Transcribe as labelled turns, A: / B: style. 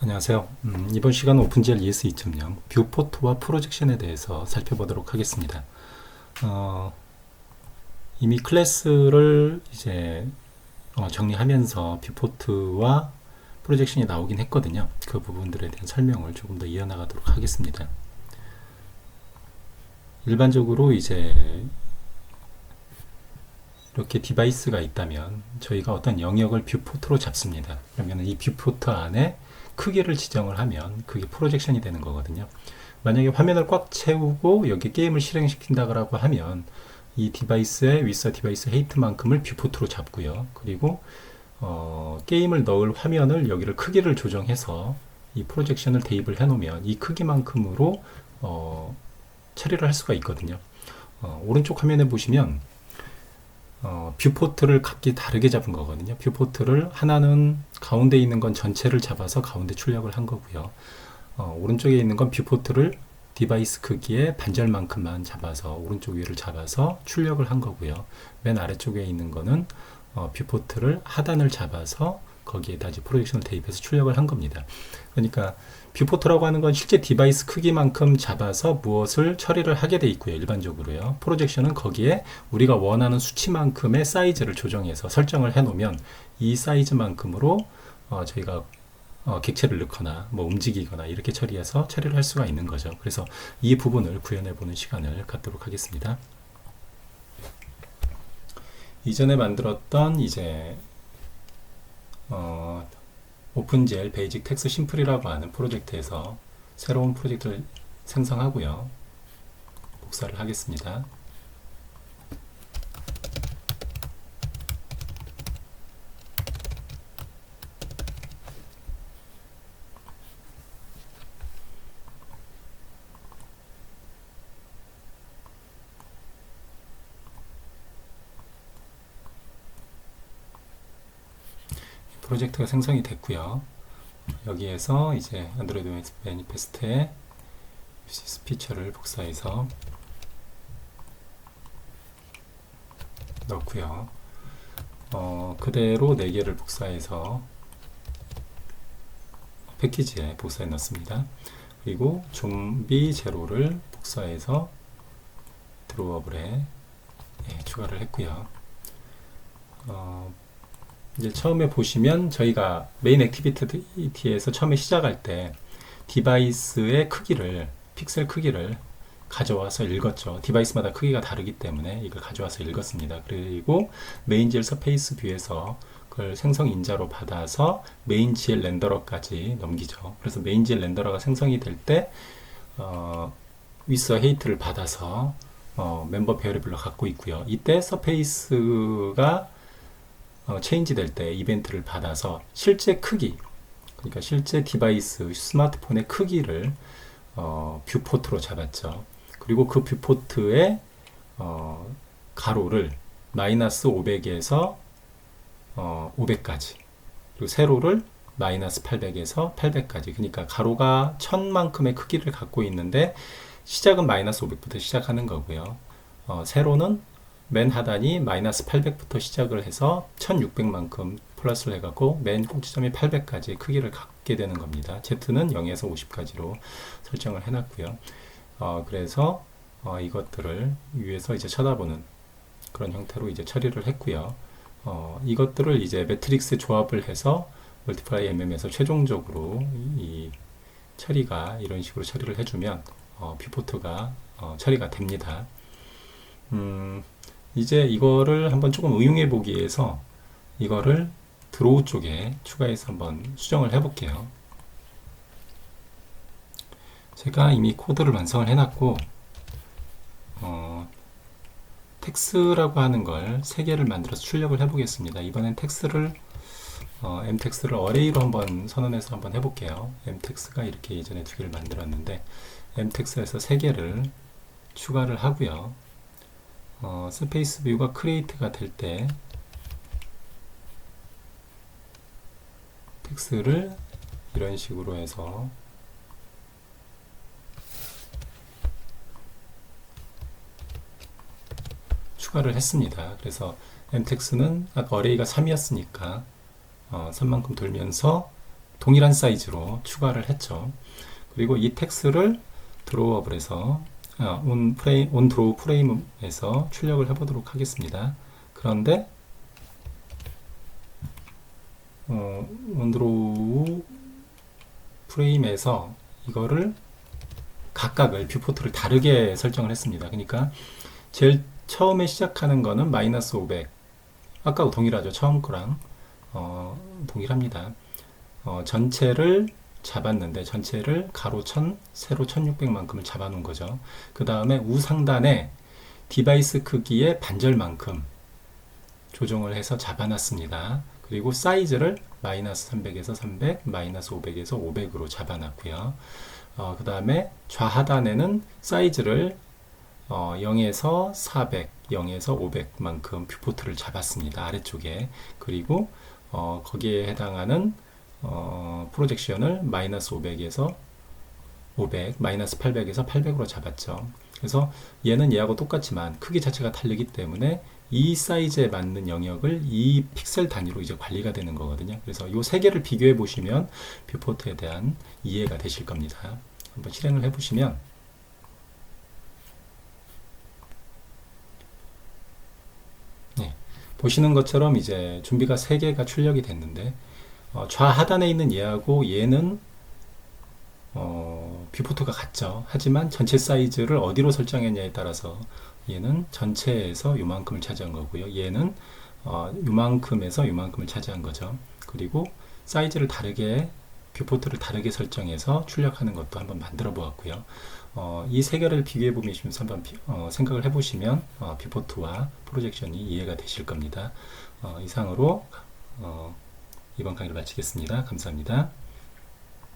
A: 안녕하세요. 이번 시간은 오픈GL ES 2.0 뷰포트와 프로젝션에 대해서 살펴보도록 하겠습니다. 어, 이미 클래스를 이제 정리하면서 뷰포트와 프로젝션이 나오긴 했거든요. 그 부분들에 대한 설명을 조금 더 이어나가도록 하겠습니다. 일반적으로 이제 이렇게 디바이스가 있다면 저희가 어떤 영역을 뷰포트로 잡습니다. 그러면 이 뷰포트 안에 크기를 지정을 하면 그게 프로젝션이 되는 거거든요. 만약에 화면을 꽉 채우고 여기 게임을 실행시킨다고 하면 이 디바이스의 윗서 디바이스 헤이트만큼을 뷰포트로 잡고요. 그리고 게임을 넣을 화면을 여기를 크기를 조정해서 이 프로젝션을 대입을 해 놓으면 이 크기만큼으로 처리를 할 수가 있거든요. 오른쪽 화면에 보시면 뷰포트를 각기 다르게 잡은 거거든요. 뷰포트를 하나는 가운데 있는 건 전체를 잡아서 가운데 출력을 한 거고요. 오른쪽에 있는 건 뷰포트를 디바이스 크기의 반절만큼만 잡아서 오른쪽 위를 잡아서 출력을 한 거고요. 맨 아래쪽에 있는 거는 뷰포트를 하단을 잡아서 거기에다 이제 프로젝션을 대입해서 출력을 한 겁니다. 그러니까 뷰포트라고 하는 건 실제 디바이스 크기만큼 잡아서 무엇을 처리를 하게 돼 있고요. 일반적으로요. 프로젝션은 거기에 우리가 원하는 수치만큼의 사이즈를 조정해서 설정을 해 놓으면 이 사이즈만큼으로 저희가 객체를 넣거나 뭐 움직이거나 이렇게 처리해서 처리를 할 수가 있는 거죠. 그래서 이 부분을 구현해 보는 시간을 갖도록 하겠습니다. 이전에 만들었던 이제 오픈GL 베이직 텍스트 심플이라고 하는 프로젝트에서 새로운 프로젝트를 생성하고요. 복사를 하겠습니다. 프로젝트가 생성이 됐고요. 여기에서 이제 안드로이드 매니페스트에 피처를 복사해서 넣고요. 그대로 4개를 복사해서 패키지에 복사해 넣습니다. 그리고 좀비 제로를 복사해서 드로워블에 추가를 했고요. 이제 처음에 보시면 저희가 메인 액티비티에서 처음에 시작할 때 디바이스의 크기를 픽셀 크기를 가져와서 읽었죠. 디바이스마다 크기가 다르기 때문에 이걸 가져와서 읽었습니다. 그리고 메인GL 서페이스 뷰에서 그걸 생성 인자로 받아서 메인GL 렌더러까지 넘기죠. 그래서 메인GL 렌더러가 생성이 될 때 윗서 헤이트를 받아서 멤버 베어리블로 갖고 있고요. 이때 서페이스가 체인지 될 때 이벤트를 받아서 실제 크기, 그러니까 실제 디바이스 스마트폰의 크기를 뷰포트로 잡았죠. 그리고 그 뷰포트의 가로를 마이너스 500에서 500까지, 그리고 세로를 마이너스 800에서 800까지, 그러니까 가로가 1000만큼의 크기를 갖고 있는데 시작은 마이너스 500부터 시작하는 거고요. 세로는 맨 하단이 마이너스 800부터 시작을 해서 1600만큼 플러스를 해갖고 맨 꼭지점이 800까지 크기를 갖게 되는 겁니다. Z는 0에서 50까지로 설정을 해놨고요. 그래서 이것들을 위에서 이제 쳐다보는 그런 형태로 이제 처리를 했고요. 이것들을 이제 매트릭스 조합을 해서 멀티플라이 MM에서 최종적으로 이 처리가 이런 식으로 처리를 해주면 뷰포트가 처리가 됩니다. 이제 이거를 한번 조금 응용해 보기 위해서 이거를 드로우 쪽에 추가해서 한번 수정을 해 볼게요. 제가 이미 코드를 완성을 해놨고 텍스라고 하는 걸 3개를 만들어서 출력을 해 보겠습니다. 이번엔 텍스를 m텍스를 어레이로 한번 선언해서 한번 해볼게요. m텍스가 이렇게 예전에 2개를 만들었는데 m텍스에서 3개를 추가를 하고요. 스페이스 뷰가 크리에이트가 될 때 텍스를 이런 식으로 해서 추가를 했습니다. 그래서 mtek스는 아까 어레이가 3이었으니까 3만큼 돌면서 동일한 사이즈로 추가를 했죠. 그리고 이 텍스를 드로우업을 해서 온 드로우 프레임에서 출력을 해보도록 하겠습니다. 그런데 온 드로우 프레임에서 이거를 각각을 뷰포트를 다르게 설정을 했습니다. 그러니까 제일 처음에 시작하는 거는 마이너스 500, 아까하고 동일하죠. 처음 거랑 동일합니다. 전체를 잡았는데 전체를 가로 1000, 세로 1600만큼을 잡아놓은 거죠. 그 다음에 우상단에 디바이스 크기의 반절만큼 조정을 해서 잡아놨습니다. 그리고 사이즈를 마이너스 300에서 300, 마이너스 500에서 500으로 잡아놨고요. 그 다음에 좌하단에는 사이즈를 0에서 400, 0에서 500만큼 뷰포트를 잡았습니다. 아래쪽에. 그리고 거기에 해당하는 프로젝션을 마이너스 500에서 500, 마이너스 800에서 800으로 잡았죠. 그래서 얘는 얘하고 똑같지만 크기 자체가 다르기 때문에 이 사이즈에 맞는 영역을 이 픽셀 단위로 이제 관리가 되는 거거든요. 그래서 이 세 개를 비교해 보시면 뷰포트에 대한 이해가 되실 겁니다. 한번 실행을 해 보시면 네, 보시는 것처럼 이제 준비가 3개가 출력이 됐는데 좌하단에 있는 얘하고 얘는 뷰포트가 같죠. 하지만 전체 사이즈를 어디로 설정했냐에 따라서 얘는 전체에서 요만큼을 차지한 거고요. 얘는 요만큼에서 요만큼을 차지한 거죠. 그리고 사이즈를 다르게 뷰포트를 다르게 설정해서 출력하는 것도 한번 만들어 보았고요. 이 세 개를 비교해 보시면서 한번 생각을 해보시면 뷰포트와 프로젝션이 이해가 되실 겁니다. 이상으로 이번 강의를 마치겠습니다. 감사합니다.